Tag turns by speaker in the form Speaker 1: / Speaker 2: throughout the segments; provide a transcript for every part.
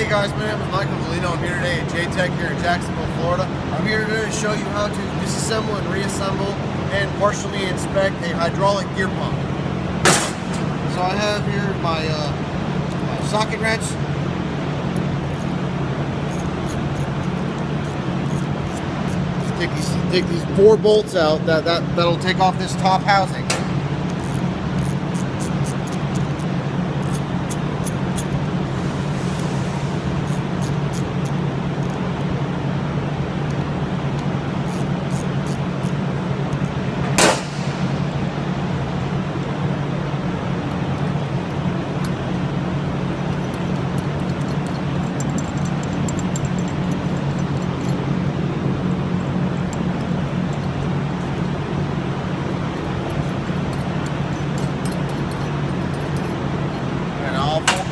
Speaker 1: Hey guys, my name is Michael Valino. I'm here today at J-Tech here in Jacksonville, Florida. I'm here today to show you how to disassemble and reassemble and partially inspect a hydraulic gear pump. So I have here my socket wrench. Take these 4 bolts out that'll take off this top housing.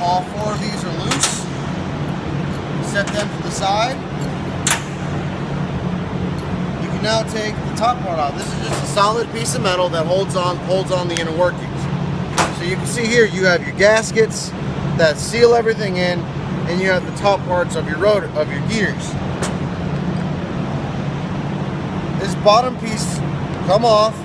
Speaker 1: All 4 of these are loose. Set them to the side. You can now take the top part out. This is just a solid piece of metal that holds on the inner workings. So you can see here you have your gaskets that seal everything in, and you have the top parts of your rotor of your gears. This bottom piece come off.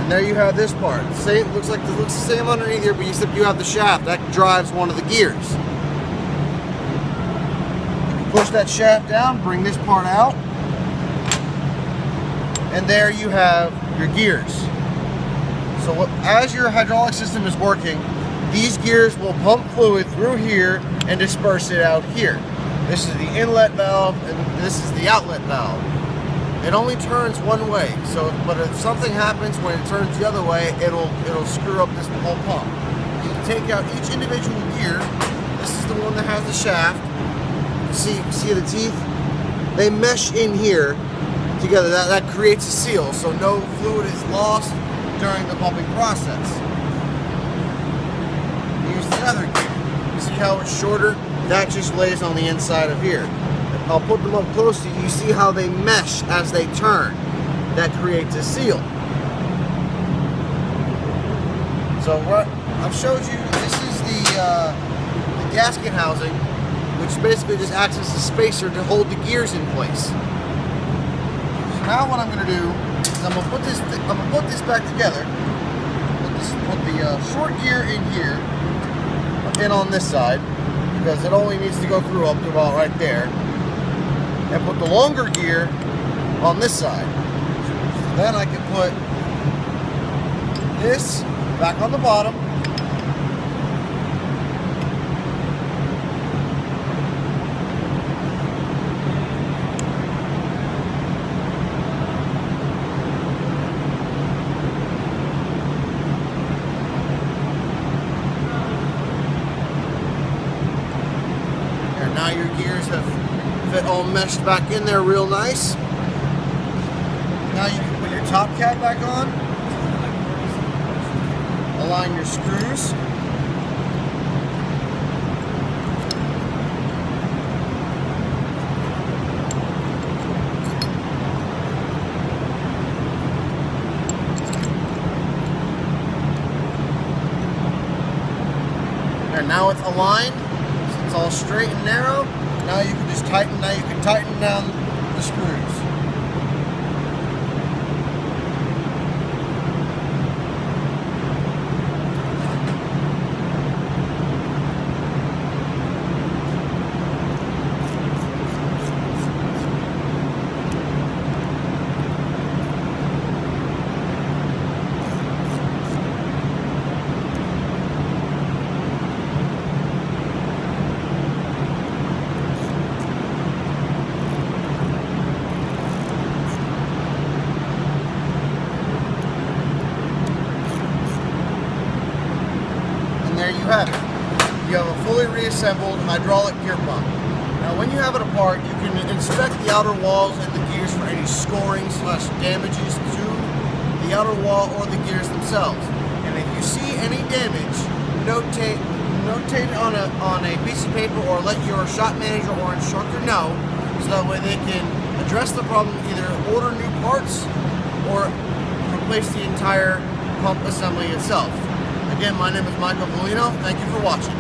Speaker 1: There you have this part. Same looks the same underneath here, but except you have the shaft that drives one of the gears. You push that shaft down, bring this part out, and there you have your gears. So as your hydraulic system is working, these gears will pump fluid through here and disperse it out here. This is the inlet valve, and this is the outlet valve. It only turns one way, but if something happens when it turns the other way, it'll screw up this whole pump. You can take out each individual gear. This is the one that has the shaft. See the teeth? They mesh in here together. That creates a seal, so no fluid is lost during the pumping process. Here's the other gear. You see how it's shorter? That just lays on the inside of here. I'll put them up close to you. You see how they mesh as they turn. That creates a seal. So what I've showed you, this is the gasket housing, which basically just acts as a spacer to hold the gears in place. So now what I'm going to do is I'm going to put this back together. Put the short gear in here, and on this side, because it only needs to go through up to about right there. And put the longer gear on this side. So then I can put this back on the bottom. And now your gears have fit all meshed back in there real nice. Now you can put your top cap back on. Align your screws. And now it's aligned. So it's all straight and narrow. Now you can just tighten. Now you can tighten down the screws. There you have it. You have a fully reassembled hydraulic gear pump. Now when you have it apart, you can inspect the outer walls and the gears for any scoring/damages to the outer wall or the gears themselves. And if you see any damage, notate it on a piece of paper, or let your shop manager or instructor know, so that way they can address the problem, either order new parts or replace the entire pump assembly itself. Again, my name is Michael Valino. Thank you for watching.